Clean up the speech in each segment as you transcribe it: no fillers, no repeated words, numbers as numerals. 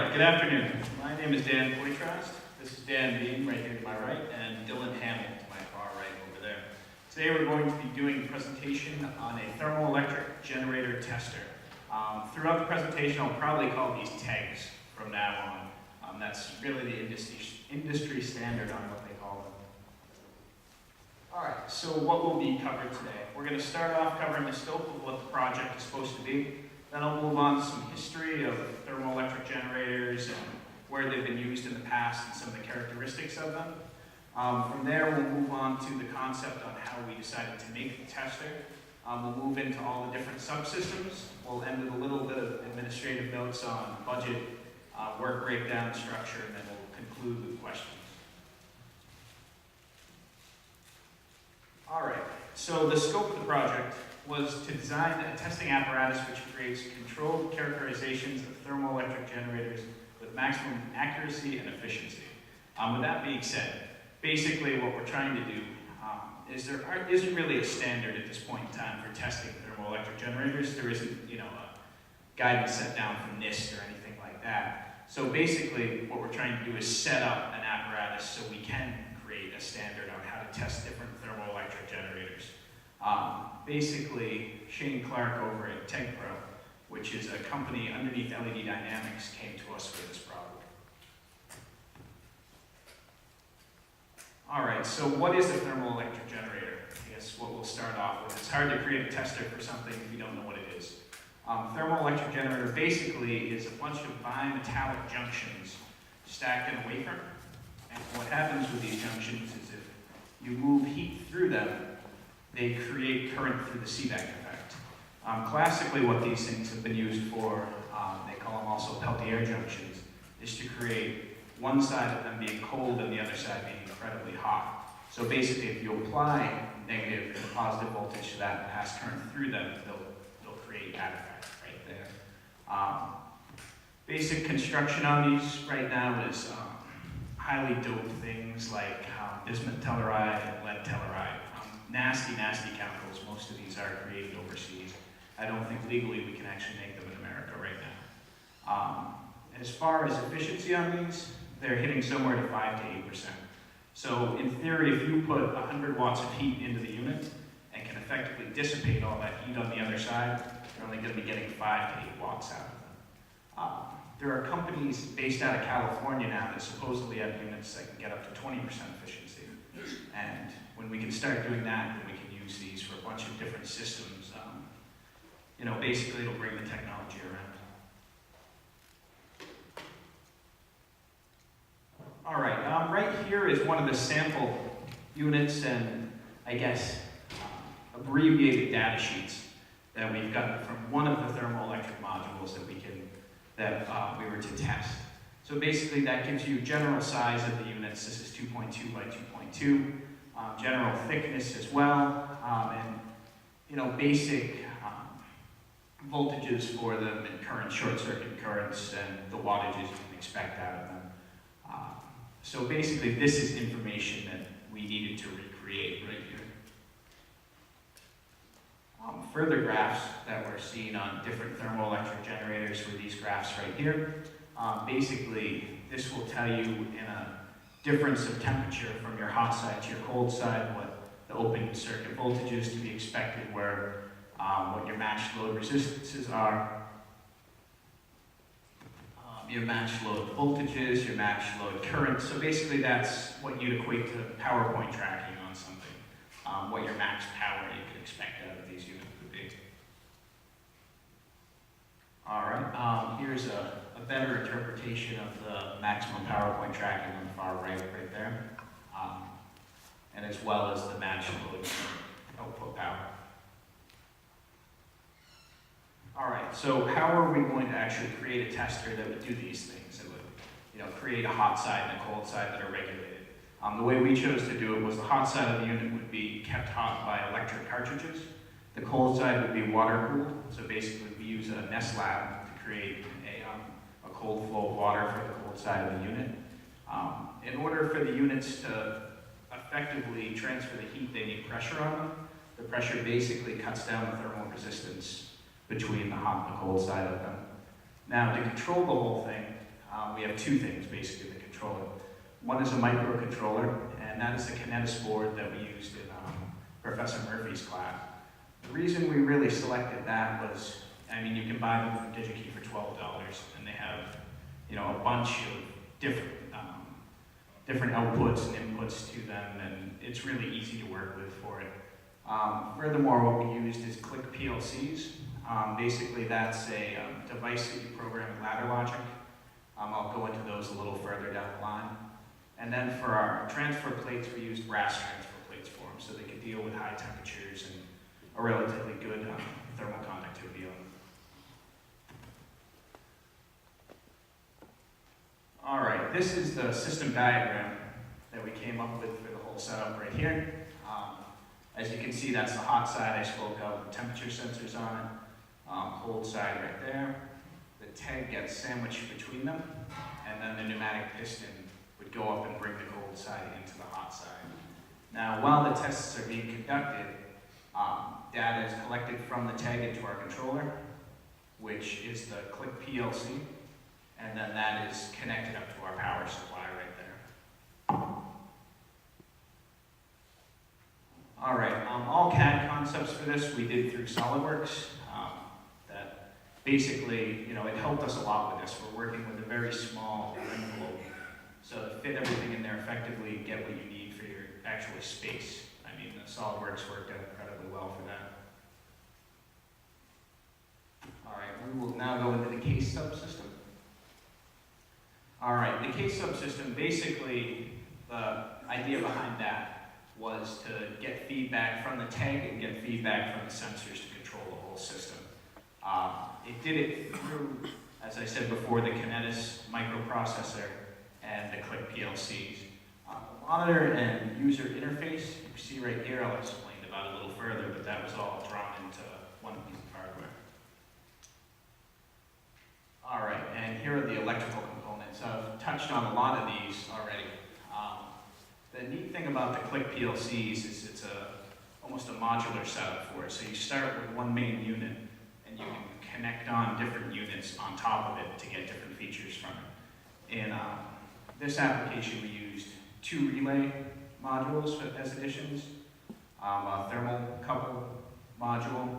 right, good afternoon. My name is Dan Poitrast. This is Dan Beem right here to my right, and Dylan Hamel to my far right over there. Today we're going to be doing a presentation on a thermoelectric generator tester. Throughout the presentation, I'll probably call these TEGs from now on. That's really the industry standard on what they call them. All right, so what will be covered today? We're going to start off covering the scope of what the project is supposed to be. Then I'll move on to some history of thermoelectric generators and where they've been used in the past and some of the characteristics of them. From there, we'll move on to the concept on how we decided to make the tester. We'll move into all the different subsystems. We'll end with a little bit of administrative notes on budget, work breakdown, structure, and then we'll conclude with questions. All right, so the scope of the project was to design a testing apparatus which creates controlled characterizations of thermoelectric generators with maximum accuracy and efficiency. With that being said, basically what we're trying to do is there isn't really a standard at this point in time for testing thermoelectric generators. There isn't, a guidance set down from NIST or anything like that. So basically what we're trying to do is set up an apparatus so we can create a standard on how to test different thermoelectric generators. Basically, Shane Clark over at TEG, which is a company underneath LED Dynamics, came to us with this problem. All right, so what is a thermoelectric generator? I guess what we'll start off with. It's hard to create a tester for something if you don't know what it is. Thermoelectric generator basically is a bunch of bimetallic junctions stacked in a wafer. And what happens with these junctions is if you move heat through them, they create current through the Seebeck effect. Classically, what these things have been used for, they call them also Peltier junctions, is to create one side of them being cold and the other side being incredibly hot. So basically, if you apply negative and positive voltage to that and pass current through them, they'll create that effect right there. Basic construction on these right now is highly doped things like bismuth telluride and lead telluride. Nasty chemicals. Most of these are created overseas. I don't think legally we can actually make them in America right now. As far as efficiency on these, they're hitting somewhere to 5 to 8%. So in theory, if you put 100 watts of heat into the unit and can effectively dissipate all that heat on the other side, you're only going to be getting 5 to 8 watts out of them. There are companies based out of California now that supposedly have units that can get up to 20% efficiency. And when we can start doing that, then we can use these for a bunch of different systems. Basically it'll bring the technology around. All right, right here is one of the sample units and I guess abbreviated data sheets that we've gotten from one of the thermoelectric modules that we were to test. So basically that gives you general size of the units. This is 2.2 by 2.2. General thickness as well, and basic voltages for them and current short circuit currents and the wattages you can expect out of them. So basically this is information that we needed to recreate right here. Further graphs that we're seeing on different thermoelectric generators were these graphs right here. Basically this will tell you in a difference of temperature from your hot side to your cold side, what the open circuit voltages to be expected, where what your matched load resistances are, your matched load voltages, your matched load currents. So basically that's what you'd equate to PowerPoint tracking on something, what your max power you could expect out of these units would be. All right, here's a better interpretation of the maximum PowerPoint tracking on the far right there, and as well as the matched load output power. All right, so how are we going to actually create a tester that would do these things, that would create a hot side and a cold side that are regulated? The way we chose to do it was the hot side of the unit would be kept hot by electric cartridges. The cold side would be water cooled, so basically we use a Nest lab to create a cold flow of water for the cold side of the unit. In order for the units to effectively transfer the heat, they need pressure on them. The pressure basically cuts down the thermal resistance between the hot and the cold side of them. Now, to control the whole thing, we have two things basically that control it. One is a microcontroller, and that is the Kinetis board that we used in Professor Murphy's class. The reason we really selected that was, I mean, you can buy them from DigiKey for $12, and they have, you know, a bunch of different outputs and inputs to them, and it's really easy to work with for it. Furthermore, what we used is click PLCs. Basically, that's a device that you program with ladder logic. I'll go into those a little further down the line. And then for our transfer plates, we used brass transfer plates for them, so they could deal with high temperatures and a relatively good thermal conductivity on them. All right, this is the system diagram that we came up with for the whole setup right here. As you can see, that's the hot side I spoke of, with temperature sensors on it. Cold side right there. The TEG gets sandwiched between them, and then the pneumatic piston would go up and bring the cold side into the hot side. Now, while the tests are being conducted, data is collected from the TEG into our controller, which is the click PLC, and then that is connected up to our power supply right there. All right, all CAD concepts for this we did through SolidWorks. That basically, you know, it helped us a lot with this. We're working with a very small envelope, so to fit everything in there effectively and get what you need for your actual space. I mean, the SolidWorks worked out incredibly well for that. All right, we will now go into the case subsystem. All right, the case subsystem, basically, the idea behind that was to get feedback from the TEG and get feedback from the sensors to control the whole system. It did it through, as I said before, the Kinetis microprocessor and the click PLCs. The monitor and user interface, you see right here, I'll explain about it a little further, but that was all drawn into one piece of hardware. All right, and here are the electrical components. I've touched on a lot of these already. The neat thing about the click PLCs is it's almost a modular setup for it. So you start with one main unit, and you can connect on different units on top of it to get different features from it. In this application, we used 2 relay modules as additions, a thermocouple module,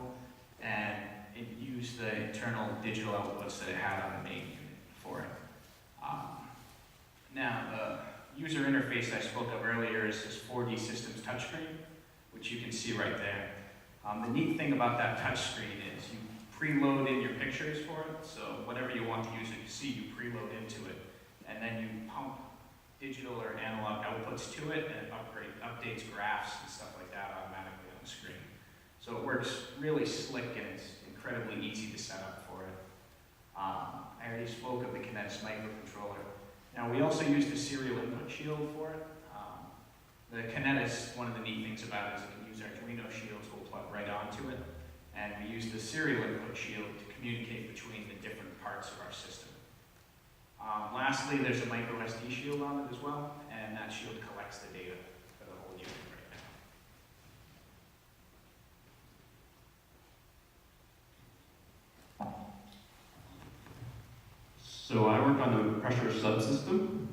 and it used the internal digital outputs that it had on the main unit for it. Now, the user interface I spoke of earlier is this 4D Systems touchscreen, which you can see right there. The neat thing about that touchscreen is you preload in your pictures for it, so whatever you want the user to see, you preload into it, and then you pump digital or analog outputs to it, and it updates graphs and stuff like that automatically on the screen. So it works really slick, and it's incredibly easy to set up for it. I already spoke of the Kinetis microcontroller. Now, we also used a serial input shield for it. The Kinetis, one of the neat things about it is it can use Arduino shields, we'll plug right onto it. And we used the serial input shield to communicate between the different parts of our system. Lastly, there's a micro SD shield on it as well, and that shield collects the data for the whole unit right now. So I work on the pressure subsystem.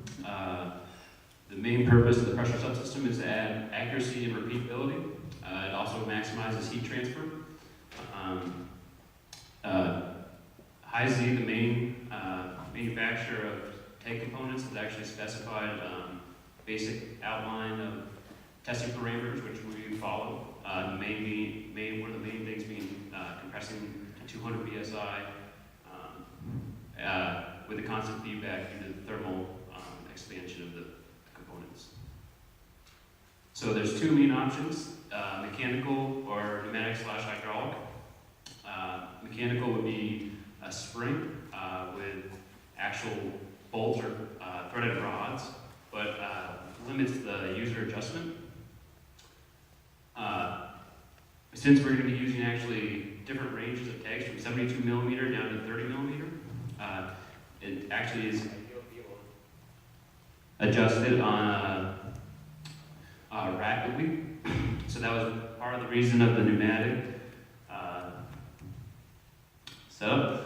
The main purpose of the pressure subsystem is to add accuracy and repeatability. It also maximizes heat transfer. HiZ, the main manufacturer of TEG components, has actually specified basic outline of testing parameters which we follow. One of the main things being compressing to 200 psi with a constant feedback due to the thermal expansion of the components. So there's 2 main options, mechanical or pneumatic/hydraulic. Mechanical would be a spring with actual bolts or threaded rods, but limits the user adjustment. Since we're going to be using actually different ranges of TEGs from 72 millimeter down to 30 millimeter, it actually is adjusted on rapidly. So that was part of the reason of the pneumatic setup.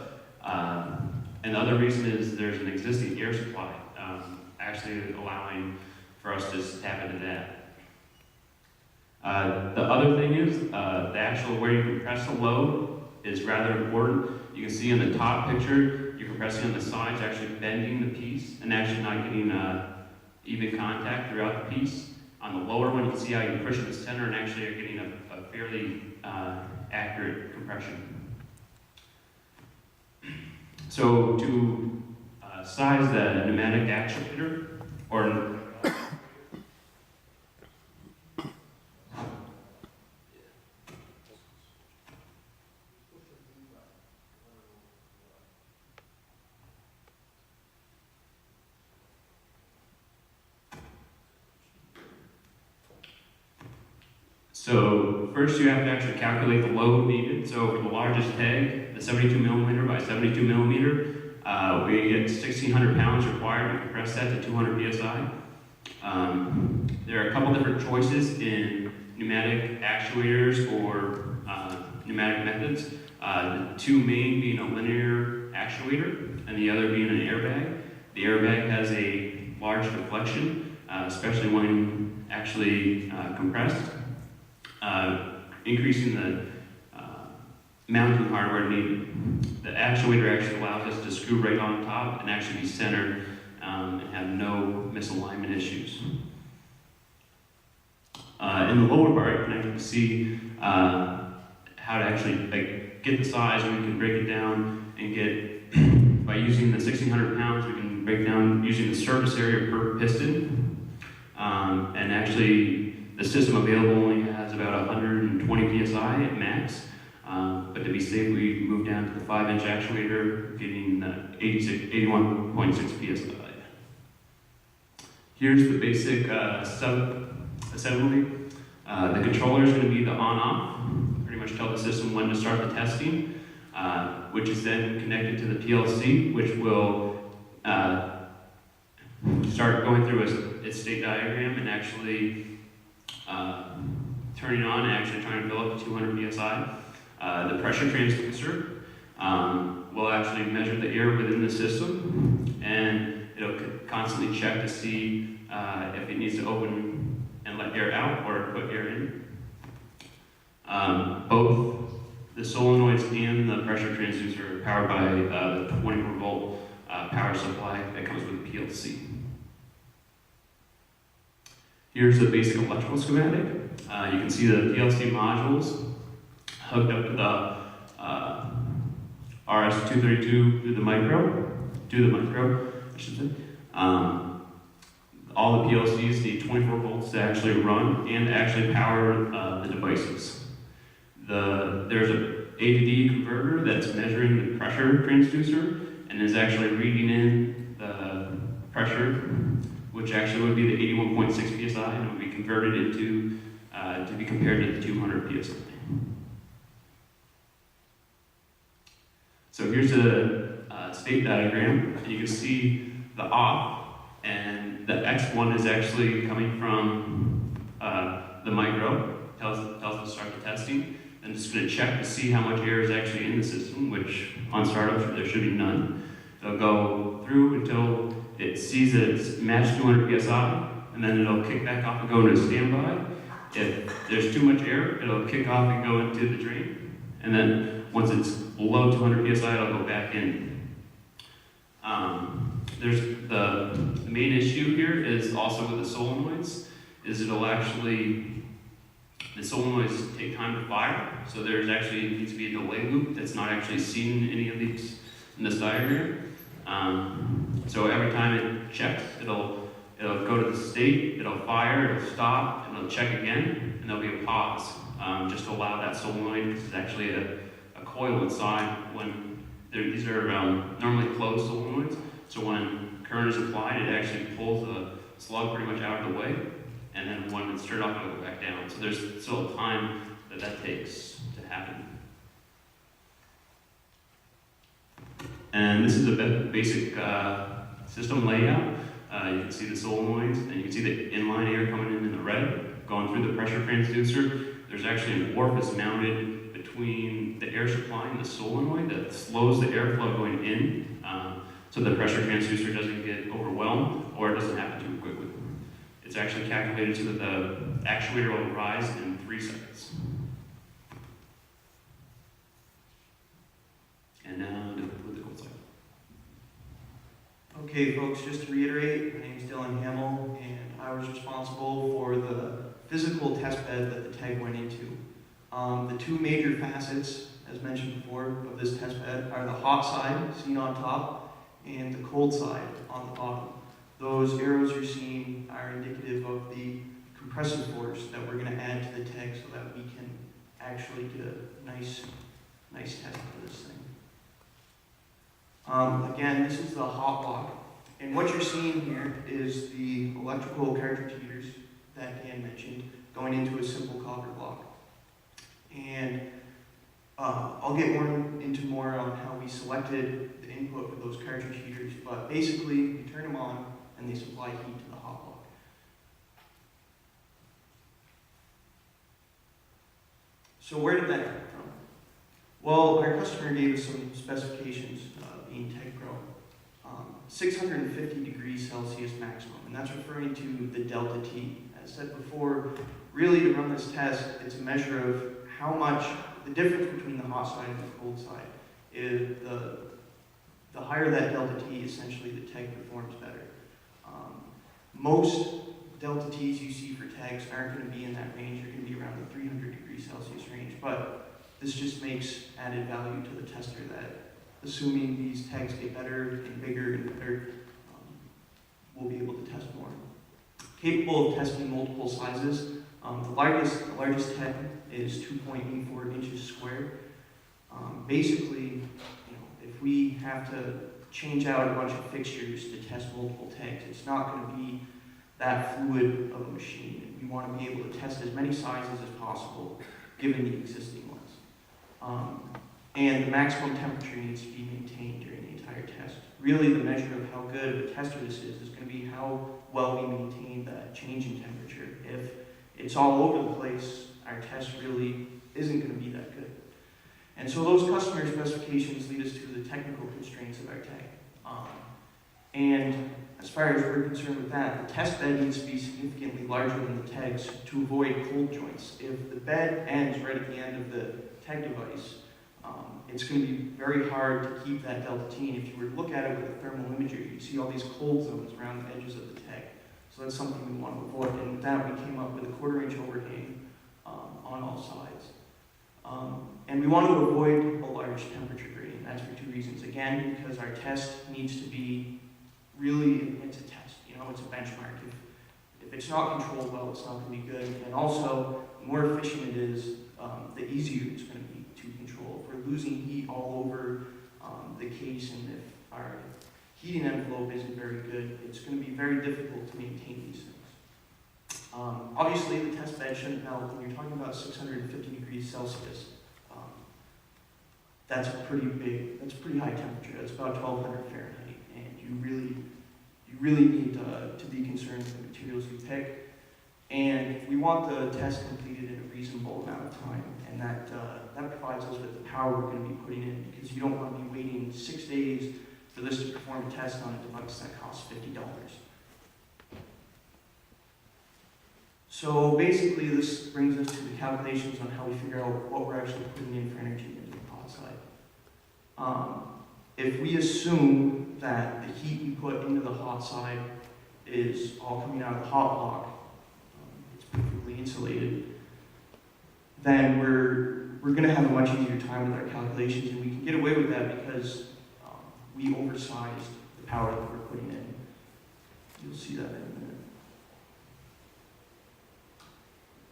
And And the other reason is there's an existing air supply, actually allowing for us to tap into that. The other thing is, the actual where you compress the load is rather important. You can see in the top picture, you're compressing on the sides, actually bending the piece and actually not getting even contact throughout the piece. On the lower one, you can see how you push in the center and actually are getting a fairly accurate compression. So to size the pneumatic actuator, or so first you have to actually calculate the load needed. So for the largest TEG, the 72 millimeter by 72 millimeter, we get 1,600 pounds required to compress that to 200 psi. There are a couple different choices in pneumatic actuators or pneumatic methods. The two main being a linear actuator and the other being an airbag. The airbag has a large deflection, especially when actually compressed. Increasing the mounting hardware needed. The actuator actually allows us to screw right on top and actually be centered and have no misalignment issues. In the lower part, you can see how to actually get the size. We can break it down and get, by using the 1,600 pounds, we can break down using the surface area per piston. And actually, the system available only has about 120 psi at max, but to be safe, we moved down to the 5-inch actuator, getting 81.6 psi. Here's the basic sub-assembly. The controller is going to be the on-off, pretty much tell the system when to start the testing, which is then connected to the PLC, which will start going through its state diagram and actually turning on and actually trying to fill up to 200 psi. The pressure transducer will actually measure the air within the system, and it'll constantly check to see if it needs to open and let air out or put air in. Both the solenoids and the pressure transducer are powered by the 24-volt power supply that comes with the PLC. Here's the basic electrical schematic. You can see the PLC modules hooked up to the RS-232 to the micro, I should say. All the PLCs need 24 volts to actually run and to actually power the devices. There's a A to D converter that's measuring the pressure transducer and is actually reading in the pressure, which actually would be the 81.6 psi, and would be converted into to be compared to the 200 psi. So here's a state diagram, and you can see the off, and the X1 is actually coming from the micro, tells it to start the testing. And it's going to check to see how much air is actually in the system, which on startup there should be none. It'll go through until it sees that it's matched 200 psi, and then it'll kick back off and go into standby. If there's too much air, it'll kick off and go into the drain. And then once it's below 200 psi, it'll go back in. There's the main issue here is also with the solenoids, is it'll actually, the solenoids take time to fire, so there's actually needs to be a delay loop that's not actually seen in any of these in this diagram. So every time it checks, it'll go to the state, it'll fire, it'll stop, and it'll check again, and there'll be a pause, just to allow that solenoid, because it's actually a coil inside. When these are normally closed solenoids, so when current is applied, it actually pulls the slug pretty much out of the way, and then when it's turned off, it'll go back down. So there's still a time that takes to happen. And this is a basic system layout. You can see the solenoids, and you can see the inline air coming in the red, going through the pressure transducer. There's actually an orifice mounted between the air supply and the solenoid that slows the airflow going in. so the pressure transducer doesn't get overwhelmed or it doesn't happen too quickly. It's actually calculated so that the actuator will rise in 3 seconds. And now with the cold side. Okay, folks, just to reiterate, my name is Hamel, and I was responsible for the physical test bed that the TEG went into. The 2 major facets, as mentioned before, of this test bed are the hot side, seen on top, and the cold side on the bottom. Those arrows you're seeing are indicative of the compressive force that we're going to add to the TEG so that we can actually get a nice test for this thing. Again, this is the hot block, and what you're seeing here is the electrical cartridge heaters that Dan mentioned going into a simple copper block. And I'll get into more on how we selected the input for those cartridge heaters, but basically you turn them on and they supply heat to the hot block. So where did that come from? Well, our customer gave us some specifications, being TEG Pro. 650 degrees Celsius maximum, and that's referring to the delta T. As said before, really to run this test, it's a measure of how much, the difference between the hot side and the cold side. Is the higher that delta T, essentially the TEG performs better. Most delta T's you see for TEGs aren't going to be in that range. They're going to be around the 300 degrees Celsius range, but this just makes added value to the tester that assuming these TEGs get better and bigger and better, we'll be able to test more. Capable of testing multiple sizes. The largest TEG is 2.84 inches squared. Basically, if we have to change out a bunch of fixtures to test multiple TEGs, it's not going to be that fluid of a machine. And we want to be able to test as many sizes as possible, given the existing ones. And the maximum temperature needs to be maintained during the entire test. Really, the measure of how good of a tester this is going to be how well we maintain that change in temperature. If it's all over the place, our test really isn't going to be that good. And so those customer specifications lead us to the technical constraints of our TEG. And as far as we're concerned with that, the test bed needs to be significantly larger than the TEGs to avoid cold joints. If the bed ends right at the end of the TEG device, it's going to be very hard to keep that delta T. And if you were to look at it with a thermal imager, you'd see all these cold zones around the edges of the TEG. So that's something we want to avoid. And with that, we came up with a 1/4 inch overhang on all sides. And we want to avoid a large temperature gradient. That's for 2 reasons. Again, because our test needs to be really, it's a test, it's a benchmark. If it's not controlled well, it's not going to be good. And also, the more efficient it is, the easier it's going to be to control. If we're losing heat all over the case, and if our heating envelope isn't very good, it's going to be very difficult to maintain these things. Obviously, the test bed shouldn't melt. When you're talking about 650 degrees Celsius, that's a pretty high temperature. That's about 1200 Fahrenheit, and you really need to be concerned with the materials you pick. And we want the test completed in a reasonable amount of time, and that provides us with the power we're going to be putting in, because you don't want to be waiting 6 days for this to perform a test on a device that costs $50. So basically, this brings us to the calculations on how we figure out what we're actually putting in for energy into the hot side. If we assume that the heat we put into the hot side is all coming out of the hot block, it's perfectly insulated, then we're going to have a much easier time with our calculations, and we can get away with that because we oversized the power that we're putting in. You'll see that in a minute.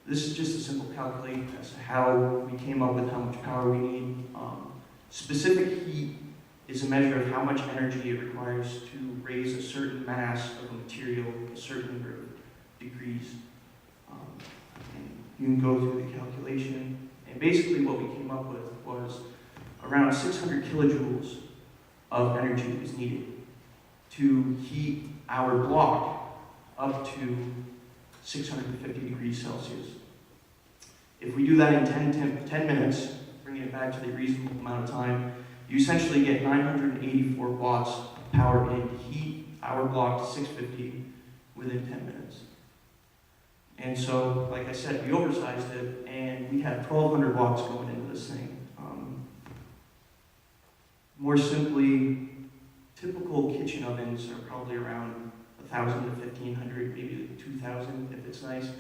This is just a simple calculation as to how we came up with how much power we need. Specific heat is a measure of how much energy it requires to raise a certain mass of a material a certain number of degrees. And you can go through the calculation. And basically what we came up with was around 600 kilojoules of energy was needed to heat our block up to 650 degrees Celsius. If we do that in 10 minutes, bringing it back to the reasonable amount of time, you essentially get 984 watts power in to heat our block to 650 within 10 minutes. And so, like I said, we oversized it, and we had 1,200 watts going into this thing. More simply, typical kitchen ovens are probably around 1,000 to 1,500, maybe 2,000 if it's nice.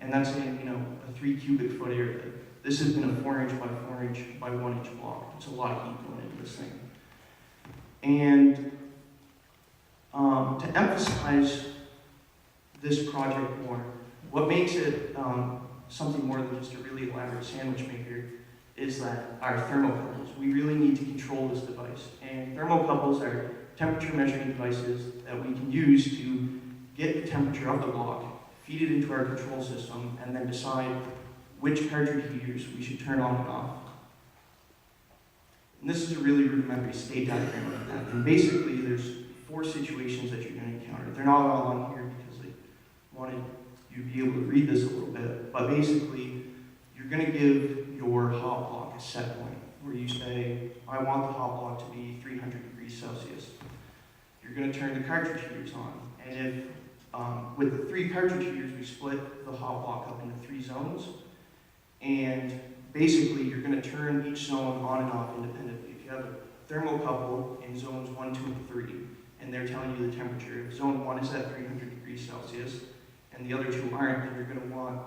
And that's in, a 3 cubic foot area. This has been a 4-inch by 4-inch by 1-inch block. It's a lot of heat going into this thing. And to emphasize this project more, what makes it something more than just a really elaborate sandwich maker is that our thermocouples. We really need to control this device. And thermocouples are temperature measuring devices that we can use to get the temperature of the block, feed it into our control system, and then decide which cartridge heaters we should turn on and off. And this is a really rudimentary state diagram of that. And basically, there's 4 situations that you're going to encounter. They're not all on here because I wanted you to be able to read this a little bit. But basically, you're going to give your hot block a set point where you say, I want the hot block to be 300 degrees Celsius. You're going to turn the cartridge heaters on. And if, with the 3 cartridge heaters, we split the hot block up into 3 zones. And basically, you're going to turn each zone on and off independently. If you have a thermocouple in zones 1, 2, and 3, and they're telling you the temperature, if zone 1 is at 300 degrees Celsius, and the other 2 aren't, then you're going to want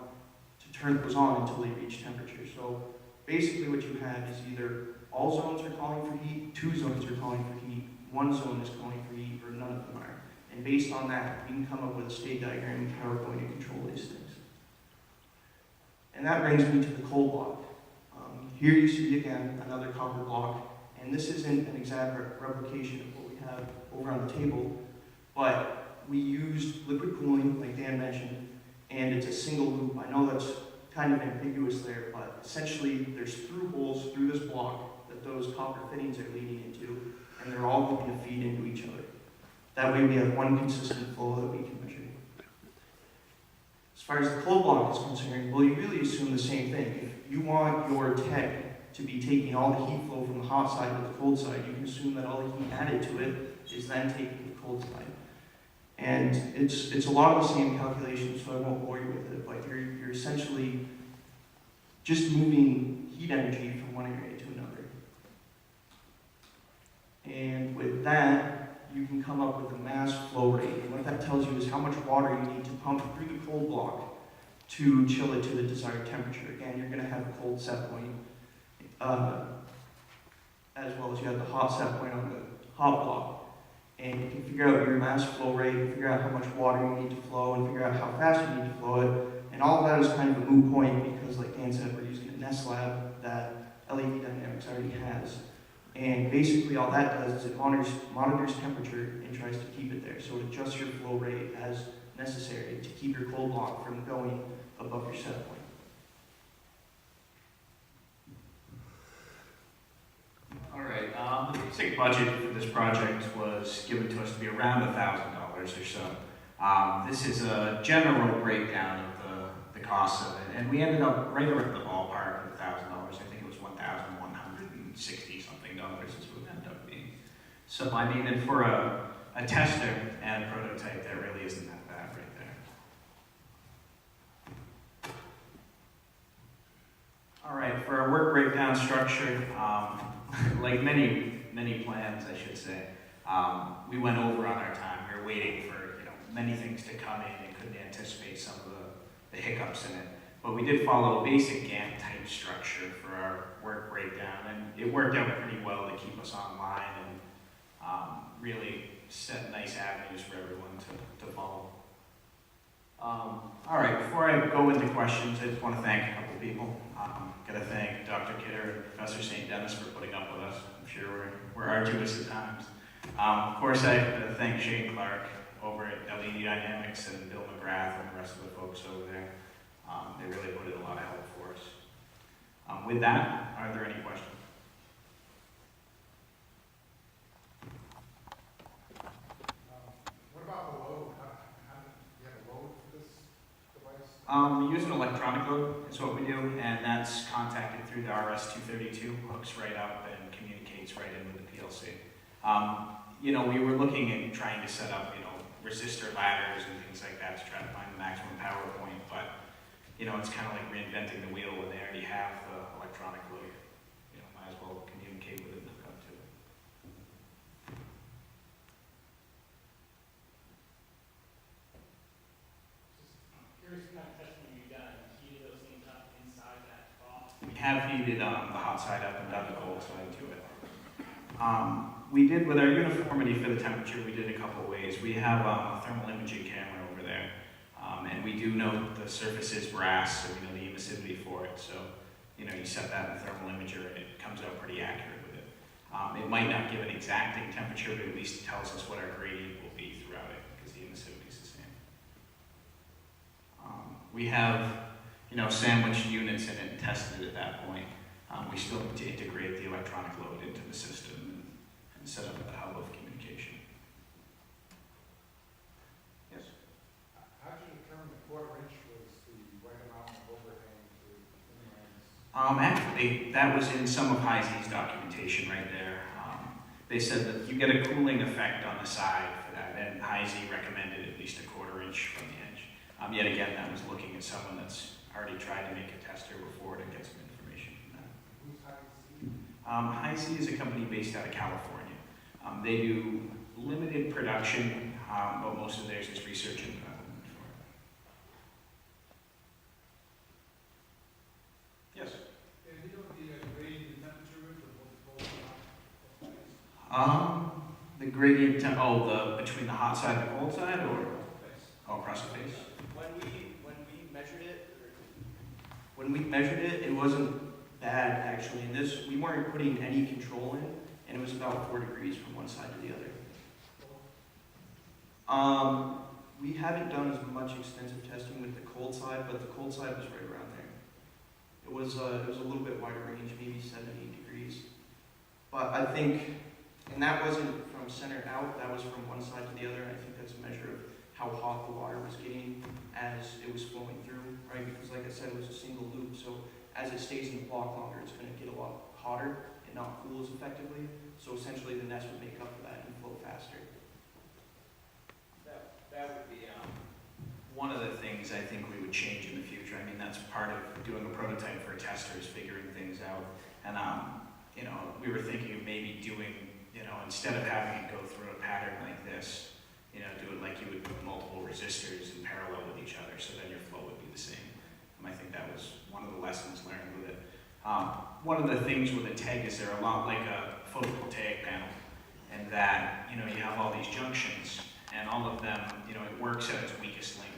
to turn those on until they reach temperature. So basically what you have is either all zones are calling for heat, 2 zones are calling for heat, 1 zone is calling for heat, or none of them are. And based on that, we can come up with a state diagram of how we're going to control these things. And that brings me to the cold block. Here you see again another copper block, and this isn't an exact replication of what we have over on the table, but we used liquid cooling, like Dan mentioned, and it's a single loop. I know that's kind of ambiguous there, but essentially there's through holes through this block that those copper fittings are leading into, and they're all going to feed into each other. That way we have one consistent flow that we can measure. As far as the cold block is concerned, well, you really assume the same thing. If you want your TEG to be taking all the heat flow from the hot side to the cold side, you can assume that all the heat added to it is then taken to the cold side. And it's a lot of the same calculations, so I won't bore you with it, but you're essentially just moving heat energy from one area to another. And with that, you can come up with a mass flow rate. And what that tells you is how much water you need to pump through the cold block to chill it to the desired temperature. Again, you're going to have a cold set point, as well as you have the hot set point on the hot block. And you can figure out your mass flow rate, figure out how much water you need to flow, and figure out how fast you need to flow it. And all of that is kind of a moot point because, like Dan said, we're using a Nest lab that LED Dynamics already has. And basically all that does is it monitors temperature and tries to keep it there. So it adjusts your flow rate as necessary to keep your cold block from going above your set point. All right, the basic budget for this project was given to us to be around $1,000 or so. This is a general breakdown of the cost of it, and we ended up right around the ballpark of $1,000. I think it was $1,160 something is what it ended up being. So I mean, and for a tester and a prototype, that really isn't that bad right there. All right, for our work breakdown structure, like many plans, I should say, we went over on our time. We were waiting for many things to come in and couldn't anticipate some of the hiccups in it. But we did follow a basic Gantt type structure for our work breakdown, and it worked out pretty well to keep us online and really set nice avenues for everyone to follow. All right, before I go into questions, I just want to thank a couple people. Got to thank Dr. Kidder and Professor St. Dennis for putting up with us. I'm sure we're arduous at times. Of course, I have to thank Shane Clark over at LED Dynamics and Bill McGrath and the rest of the folks over there. They really put in a lot of help for us. With that, are there any questions? What about the load? How do you have a load for this device? We use an electronic load, is what we do, and that's contacted through the RS-232, hooks right up and communicates right in with the PLC. You know, we were looking at trying to set up, you know, resistor ladders and things like that to try to find the maximum power point, but, you know, it's kind of like reinventing the wheel when they already have the electronic load. You know, might as well communicate with it and hook up to it. Curious what kind of testing you've done, heated those things up inside that box? We have heated the hot side up and done the cold side to it. We did, with our uniformity for the temperature, we did a couple of ways. We have a thermal imaging camera over there, and we do know the surface is brass, so we know the emissivity for it. So, you know, you set that in the thermal imager and it comes out pretty accurate with it. It might not give an exacting temperature, but at least it tells us what our gradient will be throughout it, because the emissivity is the same. We have, you know, sandwiched units in it and tested it at that point. We still need to integrate the electronic load into the system and set up the hub of communication. Yes? How did you determine the quarter-inch was the right amount of overhang to minimize? Actually, that was in some of Heisey's documentation right there. They said that you get a cooling effect on the side for that, and Heisey recommended at least a quarter-inch from the edge. Yet again, that was looking at someone that's already tried to make a tester before to get some information from that. Who's high? Heisey is a company based out of California. They do limited production, but most of theirs is research and development for it. Yes? And you know the gradient temperature is of both cold and hot? The gradient temp, between the hot side and the cold side, or across the face? When we measured it, it wasn't bad actually. In this, we weren't putting any control in, and it was about 4 degrees from one side to the other. We haven't done as much extensive testing with the cold side, but the cold side was right around there. It was a little bit wider range, maybe 7, 8 degrees. But I think, and that wasn't from center out, that was from one side to the other. I think that's a measure of how hot the water was getting as it was flowing through, right? Because like I said, it was a single loop, so as it stays in the block longer, it's gonna get a lot hotter and not cool as effectively. So essentially the nest would make up for that and flow faster. That would be one of the things I think we would change in the future. I mean, that's part of doing a prototype for a tester is figuring things out. And, you know, we were thinking of maybe doing, you know, instead of having it go through a pattern like this, you know, do it like you would with multiple resistors in parallel with each other, so then your flow would be the same. And I think that was one of the lessons learned with it. One of the things with a TEG is they're a lot like a photovoltaic panel, and that, you know, you have all these junctions, and all of them, you know, it works at its weakest link.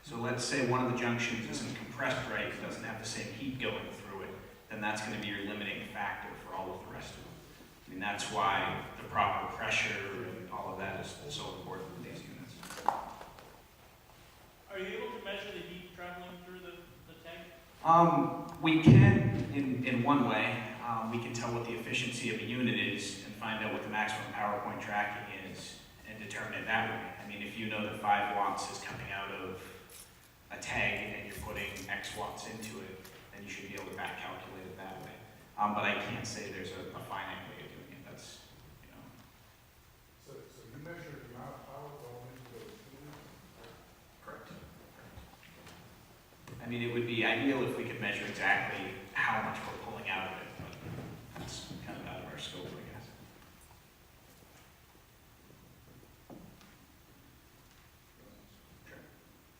So let's say one of the junctions isn't compressed right, it doesn't have the same heat going through it, then that's going to be your limiting factor for all of the rest of them. I mean, that's why the proper pressure and all of that is so important with these units. Are you able to measure the heat traveling through the tank? We can in one way. We can tell what the efficiency of a unit is and find out what the maximum power point tracking is and determine it that way. I mean, if you know that 5 watts is coming out of a TEG and you're putting X watts into it, then you should be able to back calculate it that way. But I can't say there's a finite way of doing it. That's, you know. So you measure the amount of power going into those units? Correct. I mean, it would be ideal if we could measure exactly how much we're pulling out of it, but that's kind of out of our scope, I guess. Sure.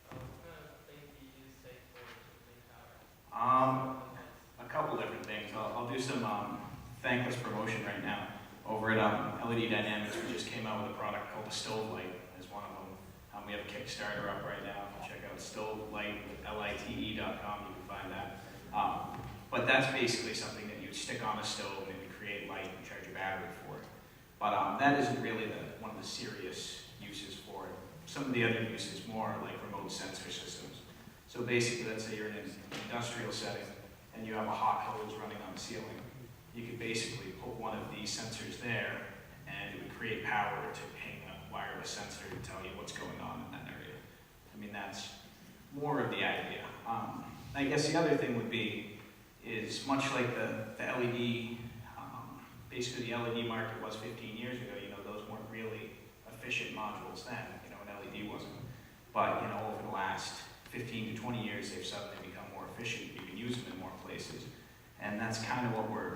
What kind of things do you use, say, for generating power? A couple different things. I'll do some thankless promotion right now. Over at LED Dynamics, we just came out with a product called the Stove Light as one of them. We have a Kickstarter up right now. Check out Stovelight with lite.com. You can find that. But that's basically something that you stick on a stove and it would create light and charge your battery for it. But that isn't really one of the serious uses for it. Some of the other uses more like remote sensor systems. So basically, let's say you're in an industrial setting and you have a hot hose running on the ceiling. You could basically put one of these sensors there and it would create power to hang a wireless sensor to tell you what's going on in that area. I mean, that's more of the idea. I guess the other thing would be, is much like the LED, basically the LED market was 15 years ago, you know, those weren't really efficient modules then, you know, an LED wasn't. But, you know, over the last 15 to 20 years, they've suddenly become more efficient. You can use them in more places. And that's kind of what we're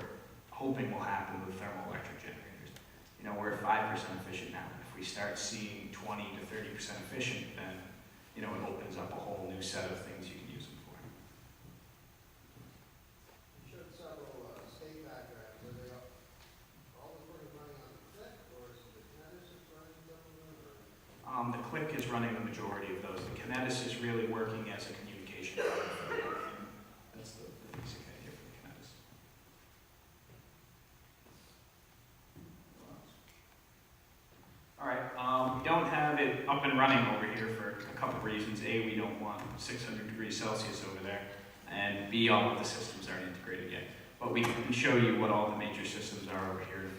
hoping will happen with thermoelectric generators. You know, we're at 5% efficient now. If we start seeing 20 to 30% efficient, then, you know, it opens up a whole new set of things you can use them for. You showed several state diagrams. Are they all the equipment running on the click, or is the kineticist running some of them? Or? The click is running the majority of those. The kinetis is really working as a communication hub for the whole thing. That's the basic idea for the kinetis. All right, we don't have it up and running over here for a couple of reasons. A, we don't want 600 degrees Celsius over there, and B, all of the systems aren't integrated yet. But we can show you what all the major systems are over here in